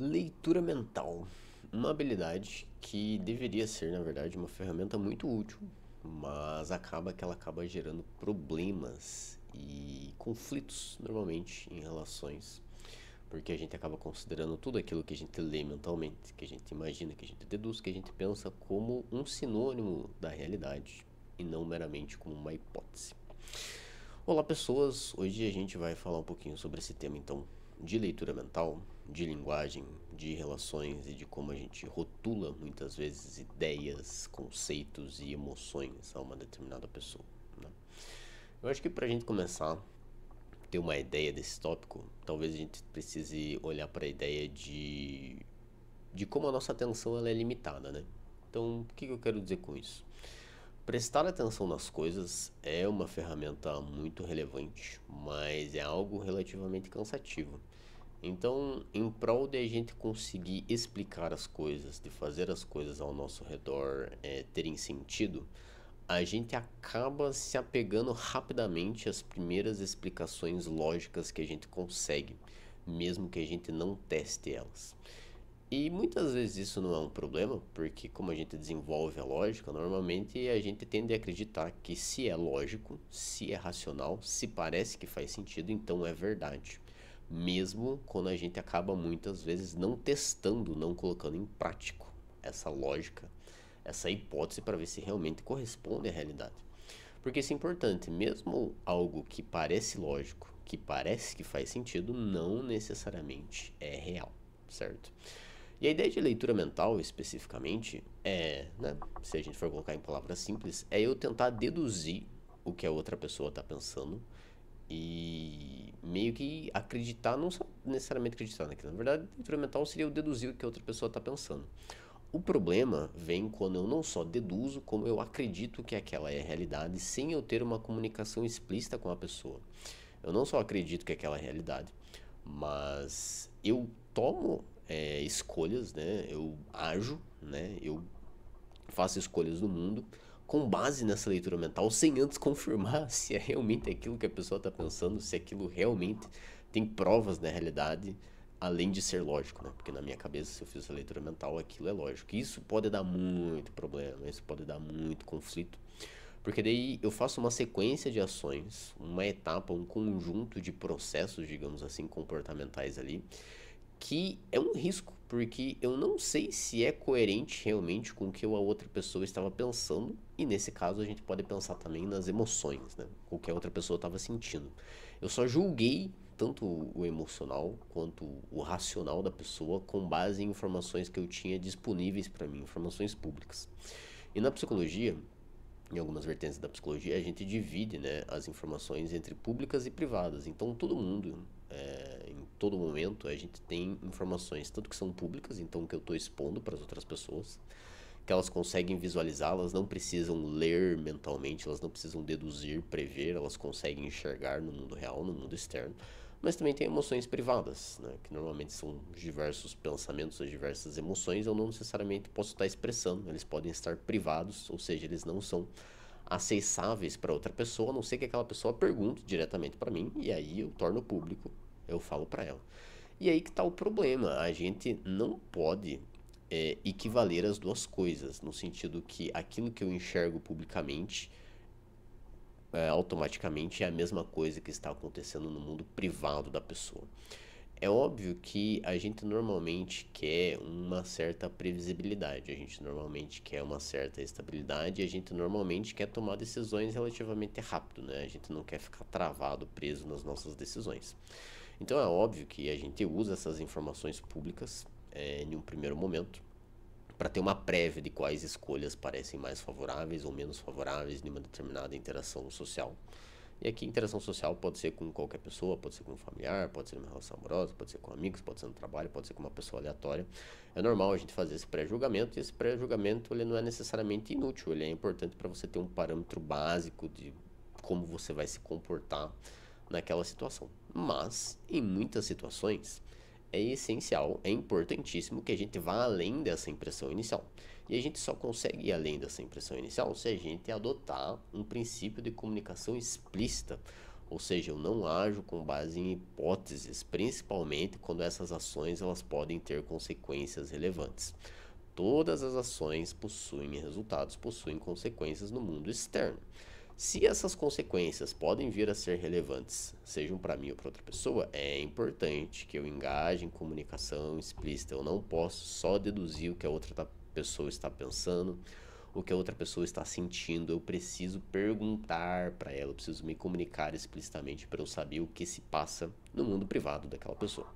Leitura mental, uma habilidade que deveria ser, na verdade, uma ferramenta muito útil, mas acaba que ela acaba gerando problemas e conflitos normalmente em relações, porque a gente acaba considerando tudo aquilo que a gente lê mentalmente, que a gente imagina, que a gente deduz, que a gente pensa como um sinônimo da realidade e não meramente como uma hipótese. Olá, pessoas! Hoje a gente vai falar um pouquinho sobre esse tema, então, de leitura mental, de linguagem, de relações e de como a gente rotula muitas vezes ideias, conceitos e emoções a uma determinada pessoa, né? Eu acho que para a gente começar a ter uma ideia desse tópico, talvez a gente precise olhar para a ideia de como a nossa atenção ela é limitada, né? Então, o que eu quero dizer com isso? Prestar atenção nas coisas é uma ferramenta muito relevante, mas é algo relativamente cansativo. Então, em prol de a gente conseguir explicar as coisas, de fazer as coisas ao nosso redor terem sentido, a gente acaba se apegando rapidamente às primeiras explicações lógicas que a gente consegue, mesmo que a gente não teste elas. E muitas vezes isso não é um problema, porque como a gente desenvolve a lógica, normalmente a gente tende a acreditar que se é lógico, se é racional, se parece que faz sentido, então é verdade. Mesmo quando a gente acaba muitas vezes não testando, não colocando em prática essa lógica, essa hipótese para ver se realmente corresponde à realidade. Porque isso é importante, mesmo algo que parece lógico, que parece que faz sentido, não necessariamente é real, certo? E a ideia de leitura mental, especificamente, né, se a gente for colocar em palavras simples, é eu tentar deduzir o que a outra pessoa está pensando e meio que acreditar, não só necessariamente acreditar, né? Que na verdade, leitura mental seria eu deduzir o que a outra pessoa está pensando. O problema vem quando eu não só deduzo, como eu acredito que aquela é a realidade sem eu ter uma comunicação explícita com a pessoa. Eu não só acredito que aquela é a realidade, mas eu tomo escolhas, né? Eu ajo, né? Eu faço escolhas no mundo com base nessa leitura mental, sem antes confirmar se é realmente aquilo que a pessoa está pensando, se aquilo realmente tem provas na realidade, além de ser lógico, né? Porque na minha cabeça, se eu fiz essa leitura mental, aquilo é lógico. E isso pode dar muito problema, isso pode dar muito conflito. Porque daí eu faço uma sequência de ações, uma etapa, um conjunto de processos, digamos assim, comportamentais ali, que é um risco, porque eu não sei se é coerente realmente com o que a outra pessoa estava pensando, e nesse caso a gente pode pensar também nas emoções, né? O que a outra pessoa estava sentindo. Eu só julguei tanto o emocional quanto o racional da pessoa com base em informações que eu tinha disponíveis para mim, informações públicas. E na psicologia, em algumas vertentes da psicologia, a gente divide, né, as informações entre públicas e privadas. Então, todo mundo, em todo momento, a gente tem informações, tanto que são públicas, então que eu estou expondo para as outras pessoas, que elas conseguem visualizar, elas não precisam ler mentalmente, elas não precisam deduzir, prever, elas conseguem enxergar no mundo real, no mundo externo. Mas também tem emoções privadas, né, que normalmente são diversos pensamentos, as diversas emoções, eu não necessariamente posso estar expressando, eles podem estar privados, ou seja, eles não são acessáveis para outra pessoa, a não ser que aquela pessoa pergunte diretamente para mim, e aí eu torno público, eu falo para ela. E aí que está o problema, a gente não pode equivaler as duas coisas, no sentido que aquilo que eu enxergo publicamente automaticamente é a mesma coisa que está acontecendo no mundo privado da pessoa. É óbvio que a gente normalmente quer uma certa previsibilidade, a gente normalmente quer uma certa estabilidade e a gente normalmente quer tomar decisões relativamente rápido, né? A gente não quer ficar travado, preso nas nossas decisões. Então é óbvio que a gente usa essas informações públicas em um primeiro momento para ter uma prévia de quais escolhas parecem mais favoráveis ou menos favoráveis em uma determinada interação social. E aqui, interação social pode ser com qualquer pessoa, pode ser com um familiar, pode ser numa relação amorosa, pode ser com amigos, pode ser no trabalho, pode ser com uma pessoa aleatória. É normal a gente fazer esse pré-julgamento e esse pré-julgamento ele não é necessariamente inútil, ele é importante para você ter um parâmetro básico de como você vai se comportar naquela situação. Mas, em muitas situações, é essencial, é importantíssimo que a gente vá além dessa impressão inicial. E a gente só consegue ir além dessa impressão inicial se a gente adotar um princípio de comunicação explícita, Ou seja, eu não ajo com base em hipóteses, principalmente quando essas ações elas podem ter consequências relevantes. Todas as ações possuem resultados, possuem consequências no mundo externo. Se essas consequências podem vir a ser relevantes, sejam para mim ou para outra pessoa, é importante que eu engaje em comunicação explícita. Eu não posso só deduzir o que a outra pessoa está pensando, o que a outra pessoa está sentindo. Eu preciso perguntar para ela, eu preciso me comunicar explicitamente para eu saber o que se passa no mundo privado daquela pessoa.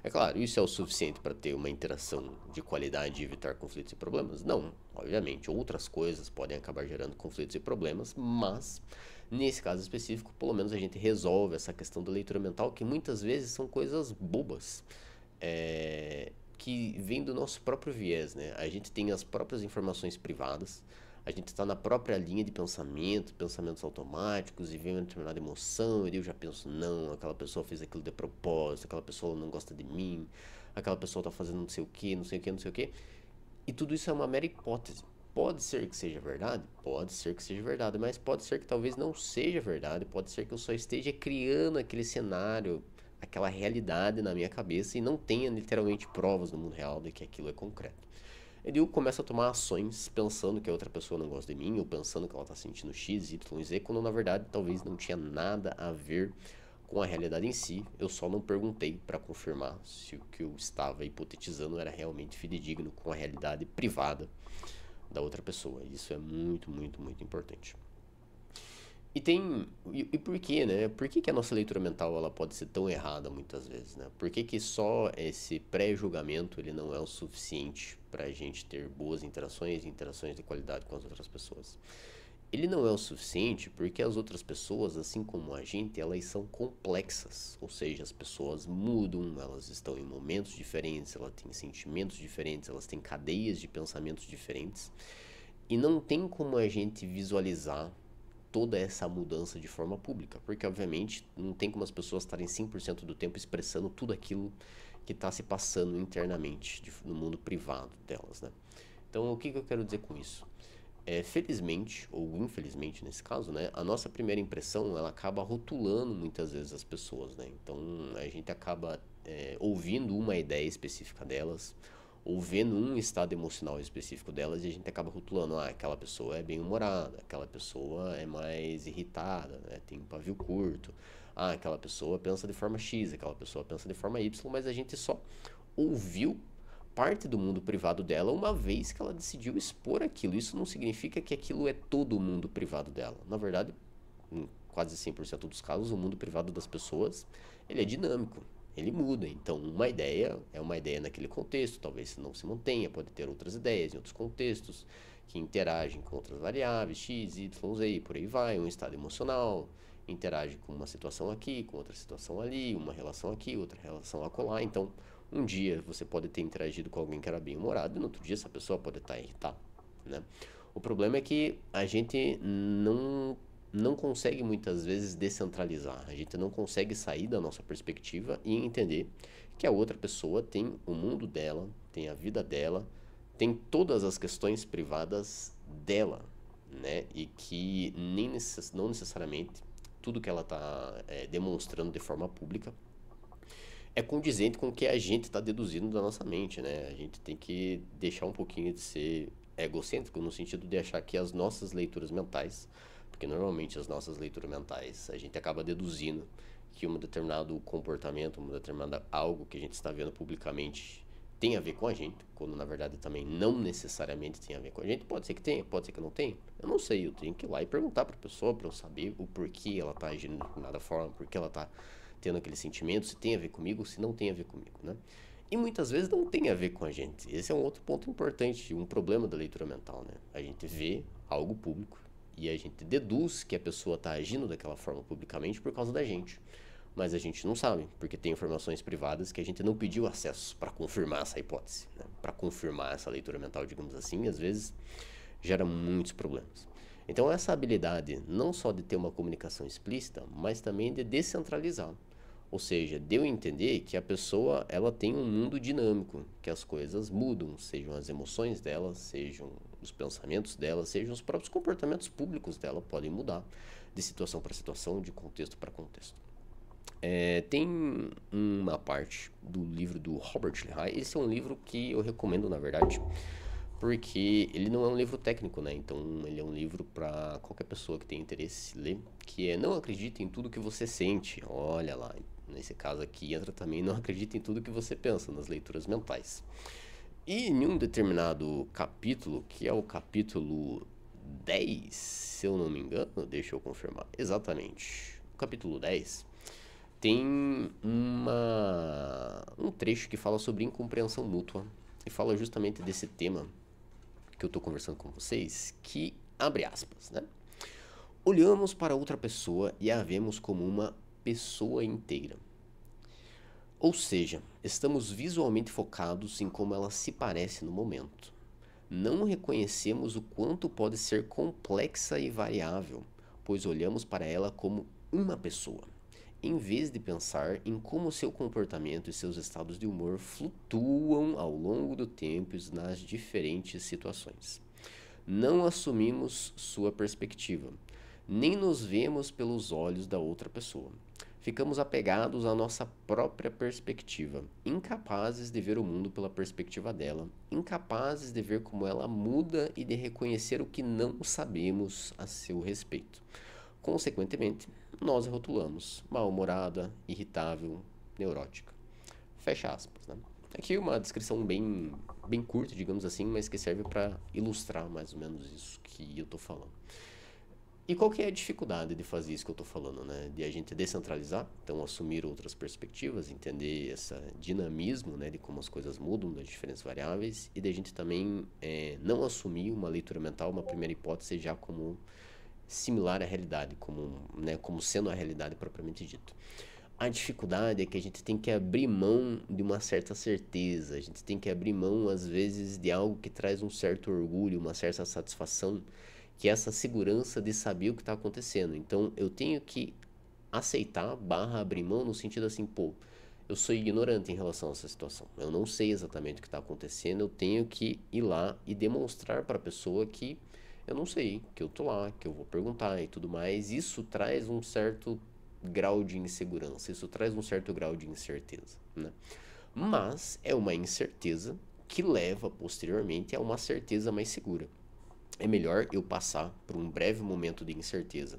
É claro, isso é o suficiente para ter uma interação de qualidade e evitar conflitos e problemas? Não, obviamente, outras coisas podem acabar gerando conflitos e problemas, mas nesse caso específico, pelo menos a gente resolve essa questão da leitura mental, que muitas vezes são coisas bobas, que vêm do nosso próprio viés, né? A gente tem as próprias informações privadas, a gente está na própria linha de pensamento, pensamentos automáticos, e vem uma determinada emoção, e eu já penso, não, aquela pessoa fez aquilo de propósito, aquela pessoa não gosta de mim, aquela pessoa está fazendo não sei o que, não sei o que, não sei o que. E tudo isso é uma mera hipótese. Pode ser que seja verdade? Pode ser que seja verdade, mas pode ser que talvez não seja verdade, pode ser que eu só esteja criando aquele cenário, aquela realidade na minha cabeça e não tenha literalmente provas no mundo real de que aquilo é concreto. Ele começa a tomar ações pensando que a outra pessoa não gosta de mim, ou pensando que ela está sentindo X, Y, Z, quando na verdade talvez não tinha nada a ver com a realidade em si. Eu só não perguntei para confirmar se o que eu estava hipotetizando era realmente fidedigno com a realidade privada da outra pessoa. Isso é muito, muito, muito importante. E por quê, né? Por que a nossa leitura mental ela pode ser tão errada muitas vezes, né? Por que só esse pré-julgamento ele não é o suficiente para a gente ter boas interações e interações de qualidade com as outras pessoas? Ele não é o suficiente porque as outras pessoas, assim como a gente, elas são complexas, ou seja, as pessoas mudam, elas estão em momentos diferentes, elas têm sentimentos diferentes, elas têm cadeias de pensamentos diferentes, e não tem como a gente visualizar toda essa mudança de forma pública, porque obviamente não tem como as pessoas estarem 100% do tempo expressando tudo aquilo que está se passando internamente no mundo privado delas, né? Então, o que eu quero dizer com isso? Felizmente, ou infelizmente nesse caso, né, a nossa primeira impressão, ela acaba rotulando muitas vezes as pessoas, né? Então, a gente acaba ouvindo uma ideia específica delas, ou vendo um estado emocional específico delas, e a gente acaba rotulando, aquela pessoa é bem-humorada, aquela pessoa é mais irritada, né, tem um pavio curto, aquela pessoa pensa de forma X, aquela pessoa pensa de forma Y, mas a gente só ouviu parte do mundo privado dela uma vez que ela decidiu expor aquilo. Isso não significa que aquilo é todo o mundo privado dela. Na verdade, em quase 100% dos casos, o mundo privado das pessoas, ele é dinâmico, ele muda. Então, uma ideia é uma ideia naquele contexto, talvez não se mantenha, pode ter outras ideias em outros contextos que interagem com outras variáveis, X, Y, Z, e por aí vai, um estado emocional, interage com uma situação aqui, com outra situação ali, uma relação aqui, outra relação acolá. Então, um dia você pode ter interagido com alguém que era bem-humorado e no outro dia essa pessoa pode estar irritada, né? O problema é que a gente não consegue muitas vezes descentralizar, a gente não consegue sair da nossa perspectiva e entender que a outra pessoa tem o mundo dela, tem a vida dela, tem todas as questões privadas dela, né? E que não necessariamente tudo que ela está demonstrando de forma pública é condizente com o que a gente está deduzindo da nossa mente, né? A gente tem que deixar um pouquinho de ser egocêntrico no sentido de achar que as nossas leituras mentais, porque normalmente as nossas leituras mentais a gente acaba deduzindo que um determinado comportamento, um determinado algo que a gente está vendo publicamente tem a ver com a gente, quando na verdade também não necessariamente tem a ver com a gente. Pode ser que tenha, pode ser que não tenha. Eu não sei, eu tenho que ir lá e perguntar para a pessoa para eu saber o porquê ela está agindo de determinada forma, porquê ela está tendo aquele sentimento, se tem a ver comigo, se não tem a ver comigo, né? E muitas vezes não tem a ver com a gente. Esse é um outro ponto importante, um problema da leitura mental, né? A gente vê algo público e a gente deduz que a pessoa está agindo daquela forma publicamente por causa da gente. Mas a gente não sabe, porque tem informações privadas que a gente não pediu acesso para confirmar essa hipótese, né? Para confirmar essa leitura mental, digamos assim, às vezes gera muitos problemas. Então essa habilidade não só de ter uma comunicação explícita, mas também de descentralizar. Ou seja, deu a entender que a pessoa ela tem um mundo dinâmico, que as coisas mudam, sejam as emoções dela, sejam os pensamentos dela, sejam os próprios comportamentos públicos dela podem mudar de situação para situação, de contexto para contexto. Tem uma parte do livro do Robert Lehigh. Esse é um livro que eu recomendo, na verdade, porque ele não é um livro técnico, né? Então ele é um livro para qualquer pessoa que tenha interesse em ler, que é Não Acredite em Tudo que Você Sente. Olha lá, nesse caso aqui entra também Não Acredite em Tudo que Você Pensa, nas leituras mentais. E em um determinado capítulo, que é o capítulo 10, se eu não me engano, deixa eu confirmar, exatamente, o capítulo 10, tem um trecho que fala sobre incompreensão mútua, e fala justamente desse tema que eu estou conversando com vocês, que, abre aspas, né? Olhamos para outra pessoa e a vemos como uma pessoa inteira. Ou seja, estamos visualmente focados em como ela se parece no momento. Não reconhecemos o quanto pode ser complexa e variável, pois olhamos para ela como uma pessoa, em vez de pensar em como seu comportamento e seus estados de humor flutuam ao longo do tempo nas diferentes situações. Não assumimos sua perspectiva, nem nos vemos pelos olhos da outra pessoa. Ficamos apegados à nossa própria perspectiva, incapazes de ver o mundo pela perspectiva dela, incapazes de ver como ela muda e de reconhecer o que não sabemos a seu respeito. Consequentemente, nós a rotulamos mal-humorada, irritável, neurótica. Fecha aspas, né? Aqui uma descrição bem curta, digamos assim, mas que serve para ilustrar mais ou menos isso que eu tô falando. E qual que é a dificuldade de fazer isso que eu estou falando, né? De a gente descentralizar, então assumir outras perspectivas, entender esse dinamismo, né, de como as coisas mudam, das diferentes variáveis, e de a gente também não assumir uma leitura mental, uma primeira hipótese já como similar à realidade, como sendo a realidade propriamente dito. A dificuldade é que a gente tem que abrir mão de uma certa certeza, a gente tem que abrir mão, às vezes, de algo que traz um certo orgulho, uma certa satisfação, que é essa segurança de saber o que está acontecendo. Então, eu tenho que aceitar, abrir mão, no sentido assim, pô, eu sou ignorante em relação a essa situação. Eu não sei exatamente o que está acontecendo, eu tenho que ir lá e demonstrar para a pessoa que eu não sei, que eu tô lá, que eu vou perguntar e tudo mais. Isso traz um certo grau de insegurança, isso traz um certo grau de incerteza, né? Mas é uma incerteza que leva posteriormente a uma certeza mais segura. É melhor eu passar por um breve momento de incerteza,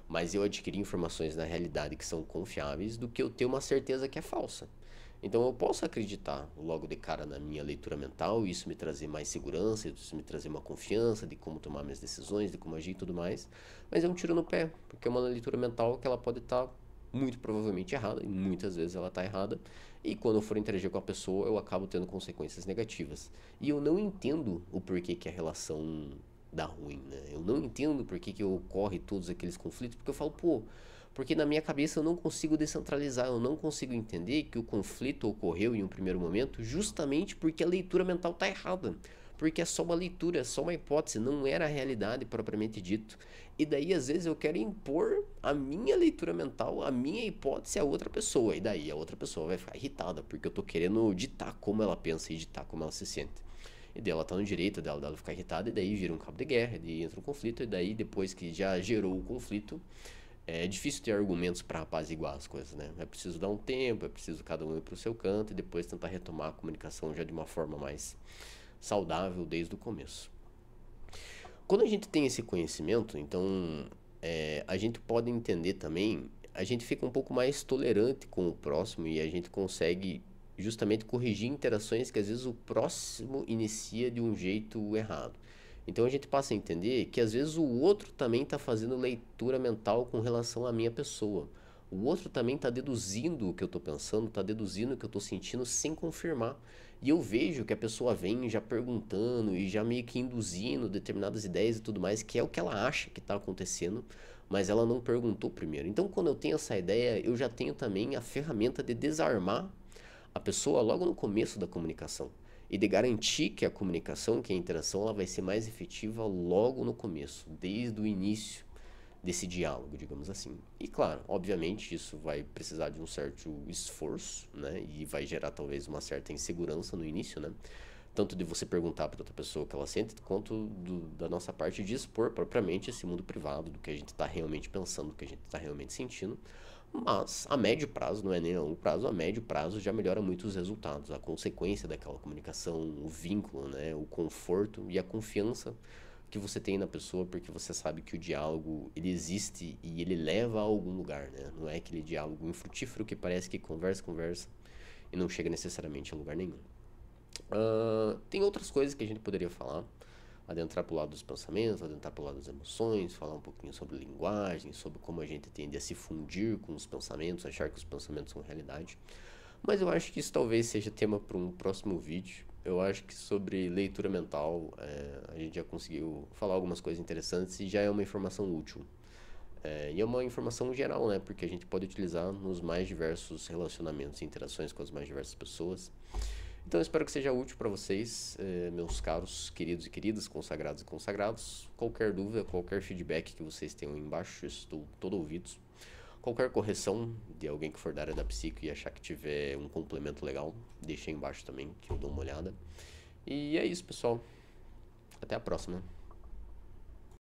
mas eu adquirir informações na realidade que são confiáveis, do que eu ter uma certeza que é falsa. Então eu posso acreditar logo de cara na minha leitura mental, e isso me trazer mais segurança, isso me trazer uma confiança de como tomar minhas decisões, de como agir e tudo mais, mas é um tiro no pé, porque é uma leitura mental que ela pode estar muito provavelmente errada, e muitas vezes ela está errada, e quando eu for interagir com a pessoa eu acabo tendo consequências negativas. E eu não entendo o porquê que a relação dá ruim, né? Eu não entendo por que ocorre todos aqueles conflitos, porque eu falo, pô, porque na minha cabeça eu não consigo descentralizar, eu não consigo entender que o conflito ocorreu em um primeiro momento justamente porque a leitura mental está errada. Porque é só uma leitura, é só uma hipótese, não era a realidade propriamente dito. E daí às vezes eu quero impor a minha leitura mental, a minha hipótese a outra pessoa. E daí a outra pessoa vai ficar irritada, porque eu tô querendo ditar como ela pensa e ditar como ela se sente. E daí ela tá no direito dela ficar irritada, e daí vira um cabo de guerra, e daí entra um conflito, e daí depois que já gerou o conflito, é difícil ter argumentos para apaziguar as coisas, né? É preciso dar um tempo, é preciso cada um ir pro seu canto, e depois tentar retomar a comunicação já de uma forma mais saudável desde o começo. Quando a gente tem esse conhecimento, então a gente pode entender também, a gente fica um pouco mais tolerante com o próximo, e a gente consegue justamente corrigir interações que às vezes o próximo inicia de um jeito errado. Então a gente passa a entender que às vezes o outro também está fazendo leitura mental com relação à minha pessoa. O outro também está deduzindo o que eu estou pensando, está deduzindo o que eu estou sentindo sem confirmar. E eu vejo que a pessoa vem já perguntando e já meio que induzindo determinadas ideias e tudo mais, que é o que ela acha que está acontecendo, mas ela não perguntou primeiro. Então quando eu tenho essa ideia, eu já tenho também a ferramenta de desarmar a pessoa logo no começo da comunicação, e de garantir que a comunicação, que a interação, ela vai ser mais efetiva logo no começo, desde o início desse diálogo, digamos assim. E claro, obviamente isso vai precisar de um certo esforço, né? E vai gerar talvez uma certa insegurança no início, né? tanto de você perguntar para outra pessoa o que ela sente, quanto da nossa parte de expor propriamente esse mundo privado, do que a gente está realmente pensando, do que a gente está realmente sentindo. Mas a médio prazo, não é nem a longo prazo, a médio prazo já melhora muito os resultados, a consequência daquela comunicação, o vínculo, né, o conforto e a confiança que você tem na pessoa, porque você sabe que o diálogo ele existe e ele leva a algum lugar, né? Não é aquele diálogo infrutífero que parece que conversa, conversa e não chega necessariamente a lugar nenhum. Tem outras coisas que a gente poderia falar, adentrar para o lado dos pensamentos, adentrar para o lado das emoções, falar um pouquinho sobre linguagem, sobre como a gente tende a se fundir com os pensamentos, achar que os pensamentos são realidade. Mas eu acho que isso talvez seja tema para um próximo vídeo. Eu acho que sobre leitura mental a gente já conseguiu falar algumas coisas interessantes e já é uma informação útil. E é uma informação geral, né? Porque a gente pode utilizar nos mais diversos relacionamentos e interações com as mais diversas pessoas. Então eu espero que seja útil para vocês, meus caros queridos e queridas, consagrados e consagrados. Qualquer dúvida, qualquer feedback que vocês tenham aí embaixo, eu estou todo ouvidos. Qualquer correção de alguém que for da área da psico e achar que tiver um complemento legal, deixa aí embaixo também, que eu dou uma olhada. E é isso, pessoal. Até a próxima.